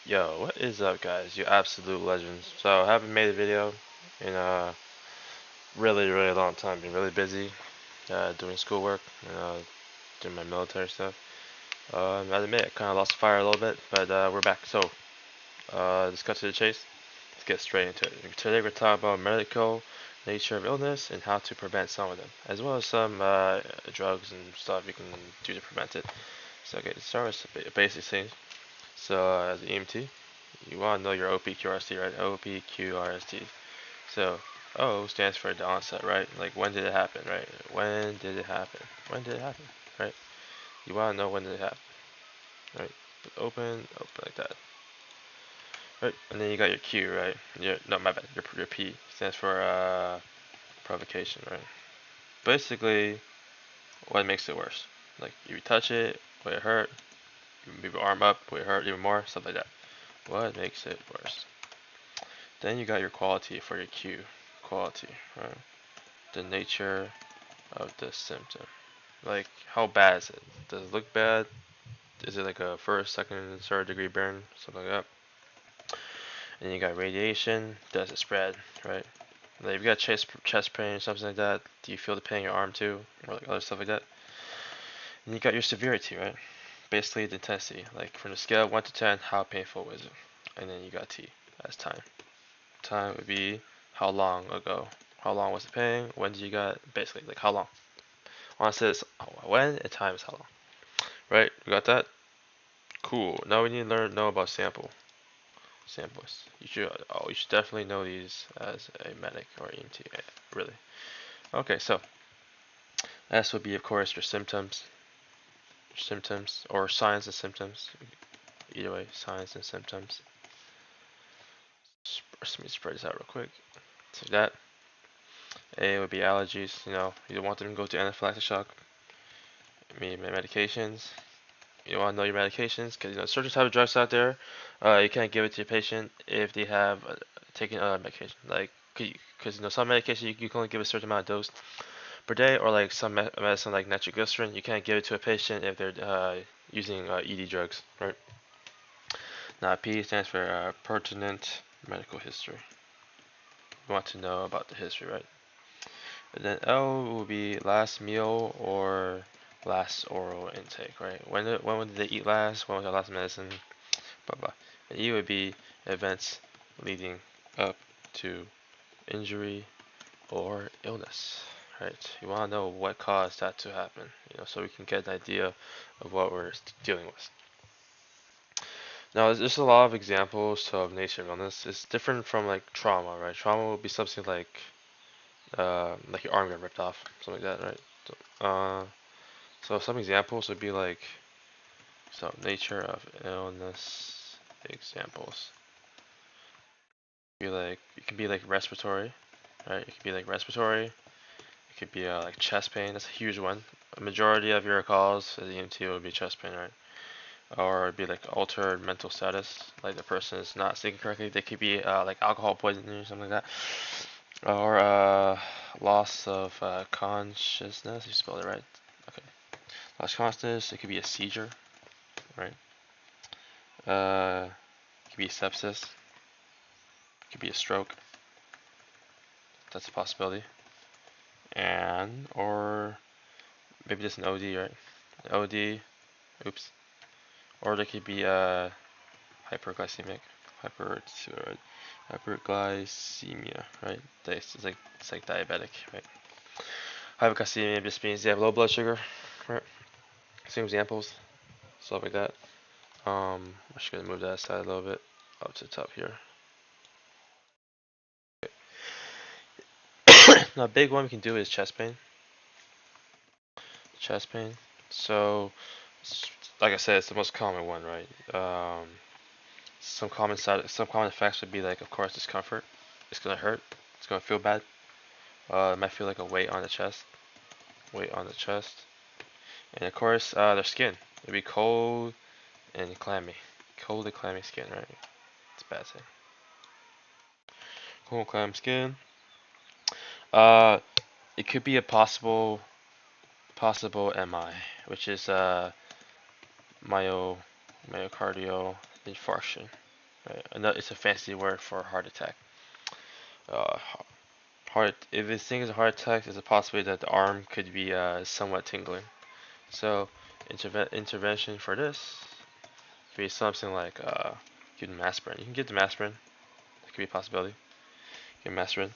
Yo, what is up, guys? You absolute legends. So, I haven't made a video in a really long time. Been really busy doing schoolwork and doing my military stuff. I admit, I kind of lost the fire a little bit, but we're back. So, let's cut to the chase. Let's get straight into it. Today, we're talking about medical nature of illness and how to prevent some of them, as well as some drugs and stuff you can do to prevent it. So, okay, let's start with some basic things. So, as an EMT, you want to know your OPQRST, right? OPQRST. So, O stands for the onset, right? Like, when did it happen, right? When did it happen? When did it happen, right? You want to know when did it happen, right? Open like that, right? And then you got your Q, right? No, my bad. Your P stands for provocation, right? Basically, what makes it worse? Like, you touch it, will it hurt? You move your arm up, will it hurt even more? Stuff like that. What makes it worse? Then you got your quality for your Q. Quality, right? The nature of the symptom. Like, how bad is it? Does it look bad? Is it like a first, second, third degree burn? Something like that. And you got radiation. Does it spread, right? Like, if you got chest pain or something like that, do you feel the pain in your arm too? Or like other stuff like that? And you got your severity, right? Basically the intensity. Like, from the scale of 1 to 10, how painful was it? And then you got T as time. Time would be how long ago. How long was the pain? When did you got? Basically, like how long. One says when, and time is how long. Right? You got that? Cool. Now we need to know about samples. You should definitely know these as a medic or EMT. Really. Okay, so S would be of course your symptoms or signs and symptoms. Either way, signs and symptoms. Let me spread this out real quick. So that A would be allergies. You don't want them to go to anaphylactic shock. I mean medications. You want to know your medications because certain type of drugs out there, you can't give it to your patient if they have taken other medication. Like, because some medication you can only give a certain amount of dose per day, or like some medicine like nitroglycerin, you can't give it to a patient if they're using ED drugs, right? Now P stands for pertinent medical history. You want to know about the history, right? And then L will be last meal or last oral intake, right? When did they eat last? When was their last medicine? Blah blah. And E would be events leading up to injury or illness, right? You want to know what caused that to happen, so we can get an idea of what we're dealing with. Now, there's a lot of examples of nature of illness. It's different from like trauma, right? Trauma would be something like your arm got ripped off, something like that, right? So some examples would be like, so nature of illness examples. It can be like respiratory, right? It could be like respiratory. It could be like chest pain. That's a huge one. A majority of your calls as EMT would be chest pain, right? Or it'd be like altered mental status, like the person is not thinking correctly. They could be like alcohol poisoning or something like that, or loss of consciousness. You spelled it right. Okay, loss of consciousness. It could be a seizure, right? It could be sepsis. It could be a stroke. That's a possibility. And or maybe just an OD, right? OD. Oops. Or there could be hyperglycemic, hyperglycemia, right? It's like diabetic, right? Hyperglycemia just means they have low blood sugar, right? Some examples, stuff like that. I'm just gonna move that aside a little bit up to the top here. Now, a big one we can do is chest pain. Chest pain. So, like I said, it's the most common one, right? Some common effects would be like, of course, discomfort. It's gonna hurt. It's gonna feel bad. It might feel like a weight on the chest. Weight on the chest. And of course, their skin. It'd be cold and clammy. Cold and clammy skin, right? It's a bad thing. Cold and clammy skin. Uh, it could be a possible MI, which is myocardial infarction. Right? It's a fancy word for heart attack. Uh, if this thing is a heart attack, there's a possibility that the arm could be somewhat tingling. So, intervention for this could be something like give them aspirin. You can give them aspirin. That could be a possibility. Give them aspirin.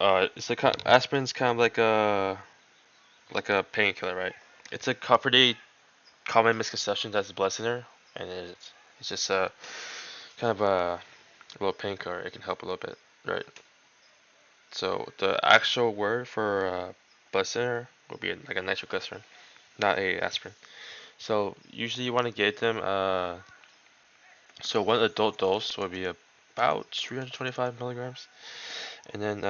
It's like aspirin's kind of like a painkiller, right? It's a pretty common misconception that it's a blood thinner, and it's just a kind of a little painkiller. It can help a little bit, right? So the actual word for blood thinner will be like a nitroglycerin, not a aspirin. So usually you want to get them. So one adult dose would be about 325 milligrams, and then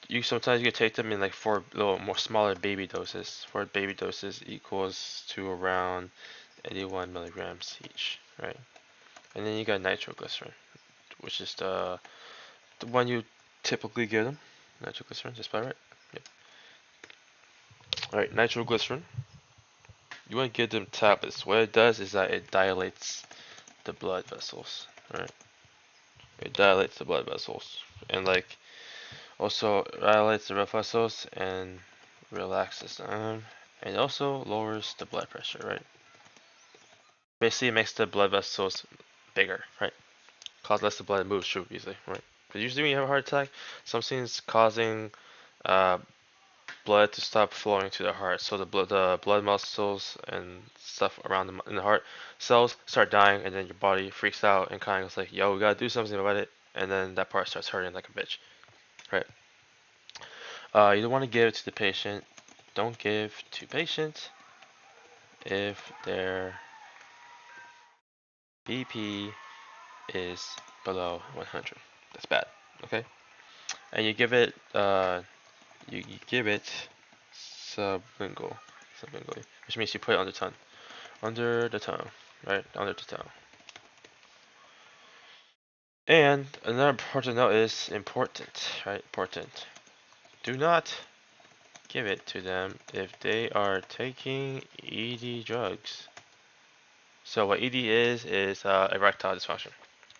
you sometimes you can take them in like four little more smaller baby doses. Four baby doses equals to around 81 milligrams each, right? And then you got nitroglycerin, which is the one you typically give them. Nitroglycerin, just about right. Yep. All right, nitroglycerin. You want to give them tablets. What it does is that it dilates the blood vessels. Right? It dilates the blood vessels, and like also dilates the blood vessels and relaxes them, and also lowers the blood pressure. Right? Basically, it makes the blood vessels bigger. Right? Cause less the blood moves through easily. Right? Because usually when you have a heart attack, something's causing uh, blood to stop flowing to the heart. So the blood muscles and stuff around in the heart cells start dying, and then your body freaks out and kind of goes like, "Yo, we gotta do something about it." And then that part starts hurting like a bitch, right? You don't want to give it to the patient. Don't give to patient if their BP is below 100. That's bad. Okay, and you give it you give it sublingually, which means you put it on the tongue. Under the tongue, right? Under the tongue. And another important note is important, right? Important. Do not give it to them if they are taking ED drugs. So what ED is erectile dysfunction,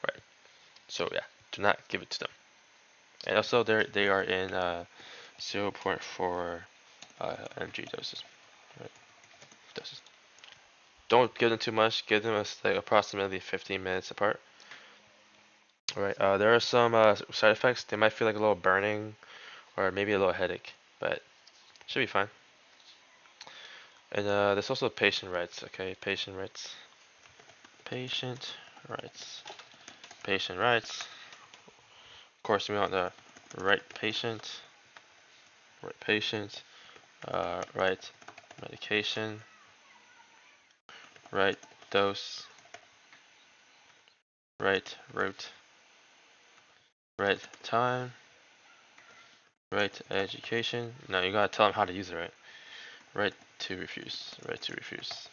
right? So yeah, do not give it to them. And also they are in 0.4 mg doses, right? Doses. Don't give them too much. Give them like approximately 15 minutes apart. Alright, there are some side effects. They might feel like a little burning or maybe a little headache, but should be fine. And there's also patient rights, okay? Patient rights. Patient rights. Patient rights. Of course, we want the right patient, right medication, right dose, right route, right time, right education. No, you gotta tell them how to use it, right? Right to refuse. Right to refuse.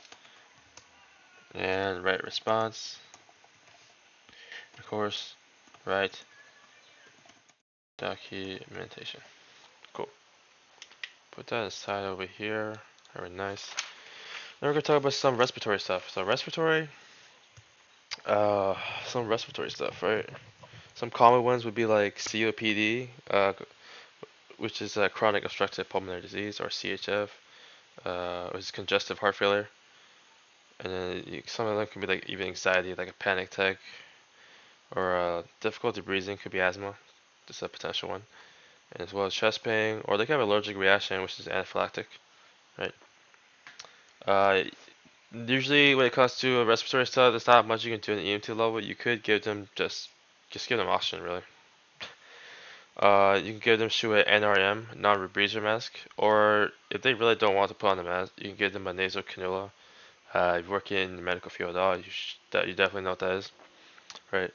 And right response. Of course, right documentation. Cool. Put that aside over here. Very nice. Now we're gonna talk about some respiratory stuff. So uh, some respiratory stuff, right? Some common ones would be like COPD, which is chronic obstructive pulmonary disease, or CHF, which is congestive heart failure. And then some of them can be like even anxiety, like a panic attack, or difficulty breathing could be asthma. Just a potential one. And as well as chest pain, or they can have allergic reaction, which is anaphylactic, right? Uh, Usually, when it comes to respiratory stuff, there's not much you can do at the EMT level. You could give them just give them oxygen, really. You can give them through an NRM, non-rebreather mask, or if they really don't want to put on the mask, you can give them a nasal cannula. If you work in the medical field at all, you definitely know what that is, right?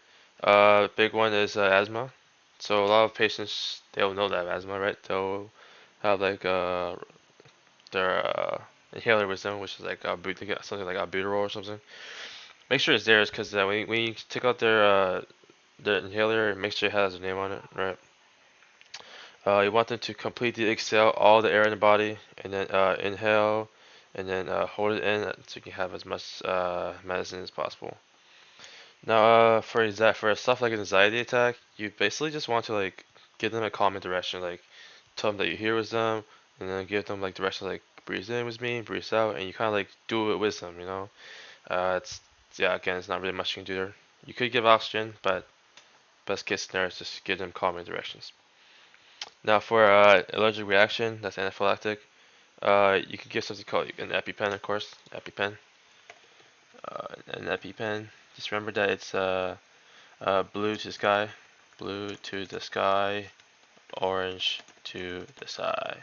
Big one is asthma. So a lot of patients they'll know they have asthma, right? They'll have like their inhaler with them, which is like something like albuterol or something. Make sure it's theirs, because when you take out their inhaler, make sure it has their name on it, right? You want them to completely exhale all the air in the body, and then inhale, and then hold it in so you can have as much medicine as possible. Now, for stuff like an anxiety attack, you basically just want to like give them a calming direction, like tell them that you're here with them, and then give them like direction like breathe in with me, breathe out, and you kind of like do it with them, you know. It's yeah, again, it's not really much you can do there. You could give oxygen, but best case scenario is just give them calming directions. Now, for allergic reaction, that's anaphylactic. You could give something called an EpiPen, of course, EpiPen. An EpiPen. Just remember that it's blue to the sky, blue to the sky, orange to the sky.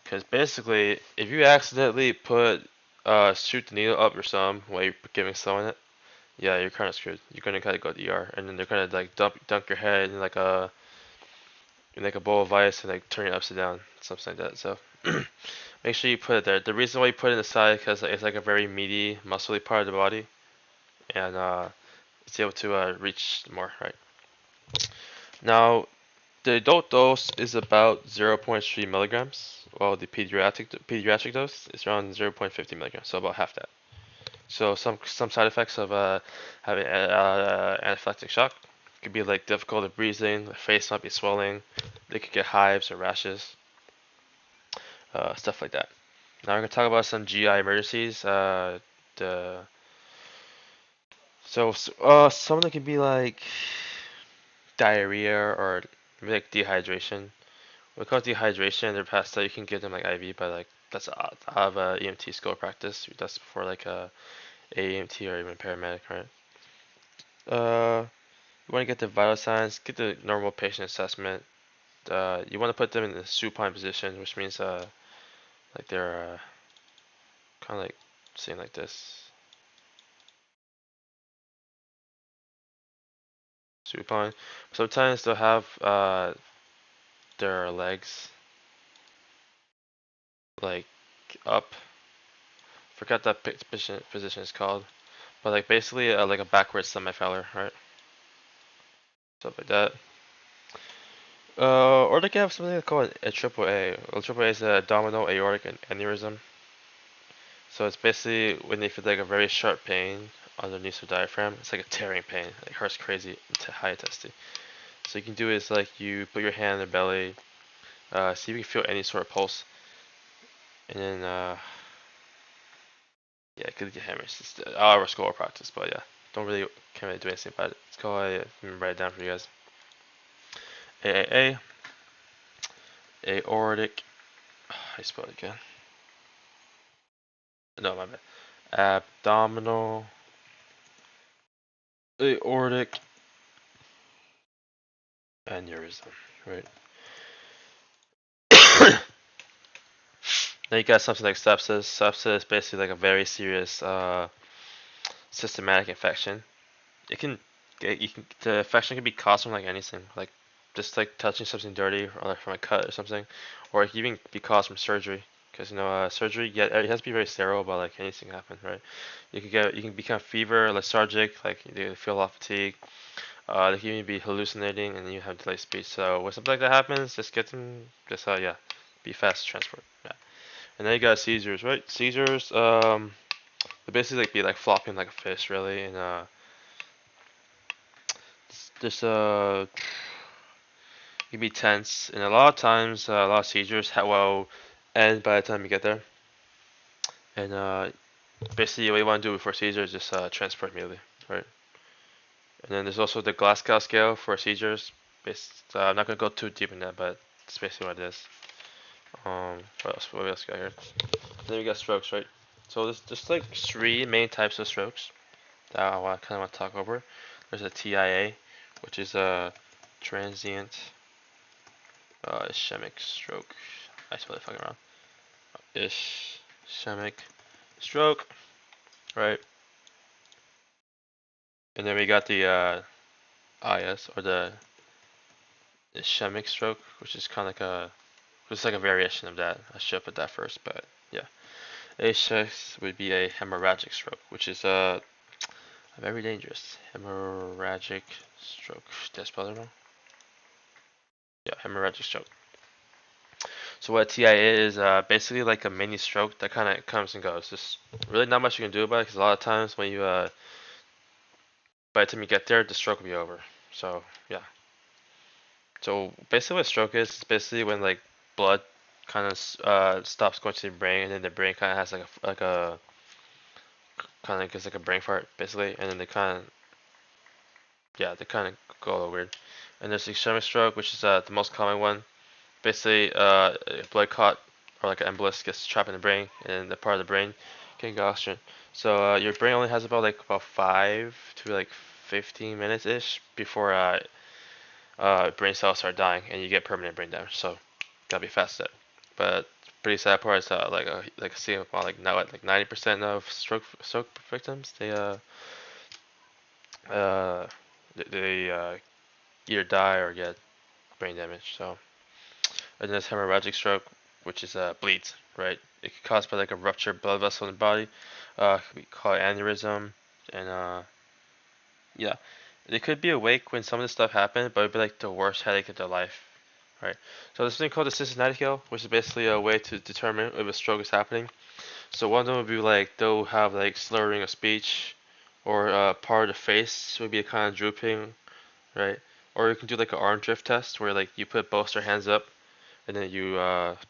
Because basically, if you accidentally shoot the needle up your thumb while you're giving someone it, yeah, you're kind of screwed. You're gonna kind of go to the ER, and then they're gonna like dunk your head in like a bowl of ice and like turn it upside down, something like that. So make sure you put it there. The reason why you put it in the side because it's like a very meaty, muscly part of the body, and it's able to reach more, right? Now, the adult dose is about 0.3 milligrams, while the pediatric dose is around 0.50 milligrams, so about half that. So some side effects of having anaphylactic shock could be like difficulty breathing, the face might be swelling, they could get hives or rashes, stuff like that. Now we're gonna talk about some GI emergencies. The some of them can be like diarrhea or maybe like dehydration. We call it dehydration. They're past that you can give them like IV, but like that's odd. I have a EMT school practice. That's before like a AEMT or even paramedic, right? You want to get the vital signs, get the normal patient assessment. You want to put them in the supine position, which means like they're kind of like sitting like this, supine. Sometimes they'll have their legs like up. Forgot that position is called, but like basically like a backwards semi-fowler, right? Stuff like that. Or they can have something called a triple A. Well, triple A is a abdominal aortic aneurysm. So it's basically when they feel like a very sharp pain underneath the diaphragm. It's like a tearing pain. It hurts crazy, high intensity. So you can do is like you put your hand in the belly, see if you can feel any sort of pulse, and then yeah, could get hammers. It's our school practice, but yeah, can't really do anything about it. It's called let me write it down for you guys. AAA, aortic. I spell it again. No, my bad. Abdominal aortic aneurysm. Right. Then you got something like sepsis. Sepsis is basically like a very serious systematic infection. It can the infection can be caused from like anything, like just like touching something dirty or like from a cut or something, or it can even be caused from surgery. Because surgery, yeah, it has to be very sterile, but like anything can happen, right? You can become fever, lethargic, like you feel a lot of fatigue. They can even be hallucinating, and you have delayed speech. So when something like that happens, just get them, just yeah, be fast transport. Yeah. And then you got seizures, right? Seizures, they basically like be like flopping like a fish, really, and just you can be tense, and a lot of times, a lot of seizures will end by the time you get there. And basically, what you want to do before seizure is just transport immediately, right? And then there's also the Glasgow scale for seizures. I'm not gonna go too deep in that, but it's basically what it is. What else we got here? Then we got strokes, right? So there's just like three main types of strokes that I kind of want to talk over. There's a TIA, which is a transient ischemic stroke. I spelled it fucking wrong. Ischemic stroke, right? And then we got the IS or the ischemic stroke, which is kind of like a variation of that. I should have put that first, but yeah. HS would be a hemorrhagic stroke, which is very dangerous. Hemorrhagic stroke. Did I spell it wrong? Yeah, hemorrhagic stroke. So what TIA is basically like a mini stroke that kind of comes and goes. There's really not much you can do about it because a lot of times when you by the time you get there, the stroke will be over. So yeah. So basically, what stroke is, it's basically when like blood kind of stops going to the brain, and then the brain kind of has like a kind of gets like a brain fart basically, and then they kind of yeah they kind of go a little weird. And there's ischemic stroke, which is the most common one. Basically, a blood clot or like an embolus gets trapped in the brain, and the part of the brain can get oxygen. So your brain only has about 5 to 15 minutes ish before brain cells start dying, and you get permanent brain damage. So gotta be fast at it. But pretty sad part is like seeing about like now at like 90% of stroke victims uh they either die or get brain damage. So and there's hemorrhagic stroke, which is bleeds, right? It can cause by like a ruptured blood vessel in the body. We call it aneurysm, and yeah, they could be awake when some of this stuff happened, but it'd be like the worst headache of their life, right? So there's something called the Cincinnati scale, which is basically a way to determine if a stroke is happening. So one of them would be like they'll have like slurring of speech, or part of the face would be kind of drooping, right? Or you can do like an arm drift test where like you put both your hands up and then you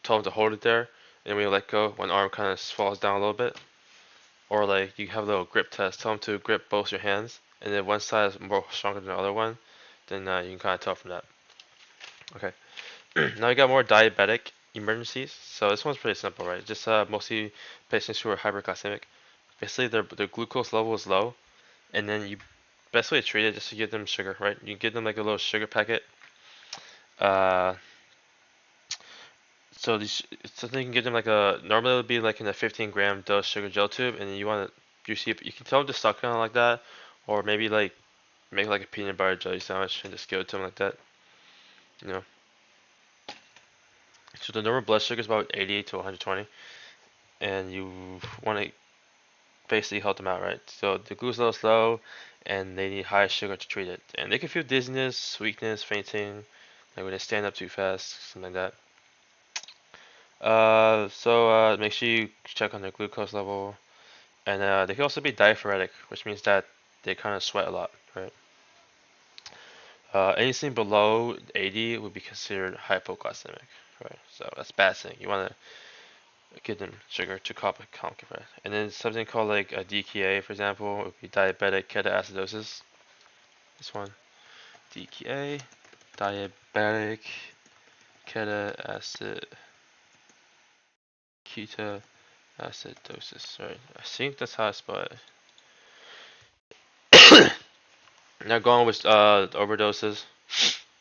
tell them to hold it there, and when you let go, one arm kind of falls down a little bit. Or like you have a little grip test, tell them to grip both your hands, and then one side is more stronger than the other one, then you can kind of tell from that. Okay. Now we got more diabetic emergencies. So this one's pretty simple, right? Just mostly patients who are hyperglycemic. Basically, their glucose level is low, and then you basically treat it just to give them sugar, right? You give them like a little sugar packet. Uh, so these, something you can give them like a normally it would be like in a 15-gram dose sugar gel tube, and then you see you can tell them to suck on it like that, or maybe like make like a peanut butter jelly sandwich and just give it to them like that, you know. So the normal blood sugar is about 80 to 120, and you want to basically help them out, right? So the glucose level is low, and they need high sugar to treat it, and they can feel dizziness, weakness, fainting, like when they stand up too fast, something like that. So make sure you check on their glucose level, and they can also be diaphoretic, which means that they kind of sweat a lot, right? Anything below 80 would be considered hypoglycemic, right? So that's bad thing. You want to give them sugar to calm it. And then something called like a DKA, for example, would be diabetic ketoacidosis. This one, DKA, diabetic ketoacid ketoacidosis. Right, I think that's how I spell it. Now going with overdoses.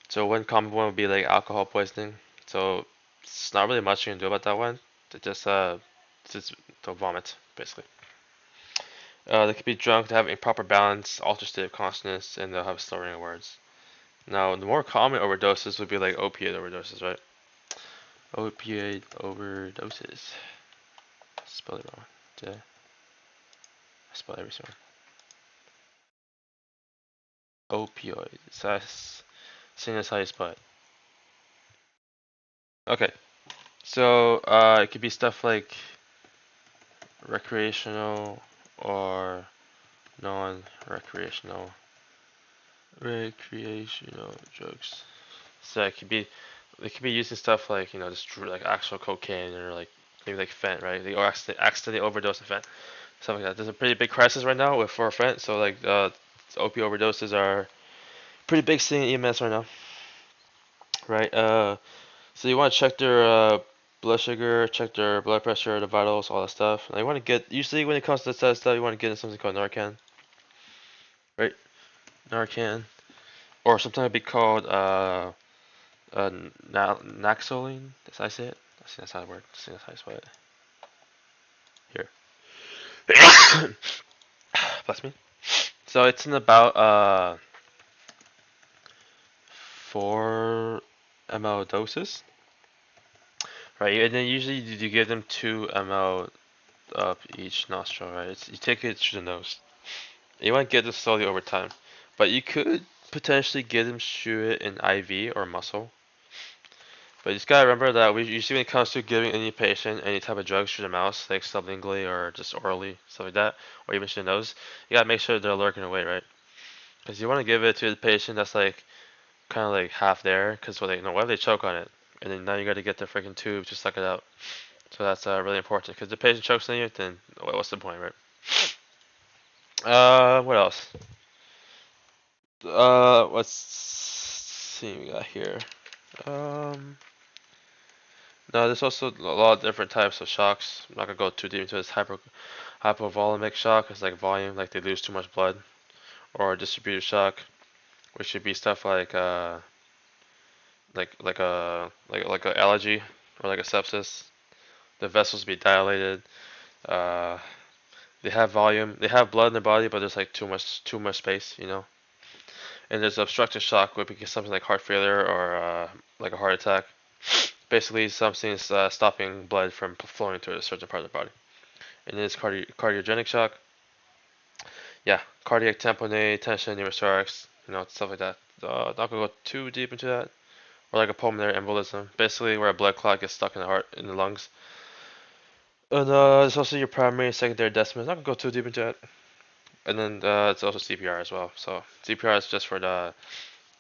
So one common one would be like alcohol poisoning. So it's not really much you can do about that one. They just to vomit basically. They could be drunk, to have improper balance, altered state of consciousness, and they'll have slurring of words. Now the more common overdoses would be like opiate overdoses, right? Opiate overdoses. Spell it wrong. Did I spell every single one? Opioid. So that's seeing as how you spell it. Okay. So it could be stuff like recreational or non-recreational drugs. So they could be using stuff like just like actual cocaine or like maybe like fent, right? They or accidentally overdose of fent, stuff like that. There's a pretty big crisis right now with for fent, so like opioid overdoses are pretty big thing in EMS right now, right? So you want to check their blood sugar, check their blood pressure, the vitals, all that stuff. And you want to get usually when it comes to that stuff, you want to get in something called Narcan, right? Narcan, or sometimes it'd be called Naxoline. That's how I say it. I think that's how it works. I think that's how I spell it. Here. Bless me. So it's in about 4 ml doses, right? And then usually you give them 2 ml up each nostril, right? You take it through the nose. You want to get this slowly over time, but you could potentially get them through it in IV or muscle. But you just gotta remember that we usually when it comes to giving any patient any type of drugs through the mouth, like sublingually or just orally, stuff like that, or even through the nose, you gotta make sure they're lurking away, right? Because you want to give it to the patient that's like kind of like half there, because what if they choke on it, and then now you got to get the freaking tube to suck it out. So that's really important. Because the patient chokes on you, then what's the point, right? What else? Let's see what we got here. Um, no, there's also a lot of different types of shocks. I'm not gonna go too deep into this hypovolemic shock. It's like volume, like they lose too much blood, or distributed shock, which should be stuff like a allergy or like a sepsis. The vessels be dilated. Uh, they have volume. They have blood in their body, but there's like too much space, you know. And there's obstructive shock, which is something like heart failure or like a heart attack. Basically, something's stopping blood from flowing to a certain part of the body. And there's cardiogenic shock. Yeah, cardiac tamponade, tension, pneumothorax, stuff like that. Not gonna go too deep into that. Or like a pulmonary embolism, basically where a blood clot gets stuck in the heart, in the lungs. And it's also your primary and secondary descendants. Not gonna go too deep into that. And then it's also CPR as well. So CPR is just for the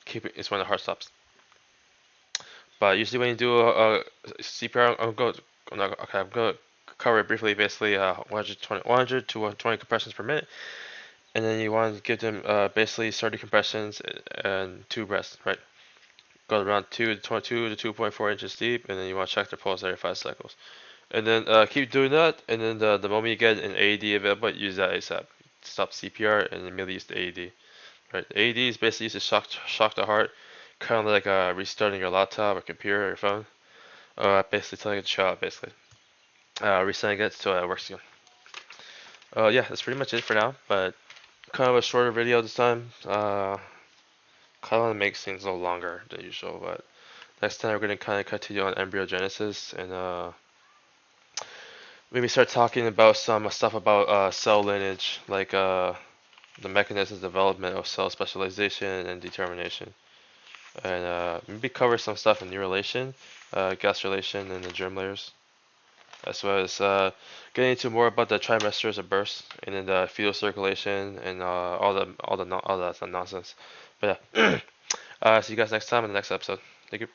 it's when the heart stops. But usually when you do a CPR, I'm gonna cover it briefly. Basically, 100 to 120 compressions per minute, and then you want to give them basically 30 compressions and 2 breaths, right? Go around 2 to 2.4 inches deep, and then you want to check their pulse every 5 cycles. And then keep doing that, and then the moment you get an AED available, use that ASAP. Stop CPR and immediately use the AED. Right, the AED is basically used to shock the heart, kind of like restarting your laptop or computer or your phone. Basically telling it to shut up, basically. Resetting it so it works again. Yeah, that's pretty much it for now, but kind of a shorter video this time. Kind of makes things a little longer than usual, but next time we're going to kind of continue on embryogenesis and maybe start talking about some stuff about cell lineage, like the mechanisms of development of cell specialization and determination. And maybe cover some stuff in neurulation, gastrulation, and the germ layers, as well as getting into more about the trimesters of birth and then the fetal circulation and all that nonsense. But yeah, see you guys next time in the next episode. Thank you.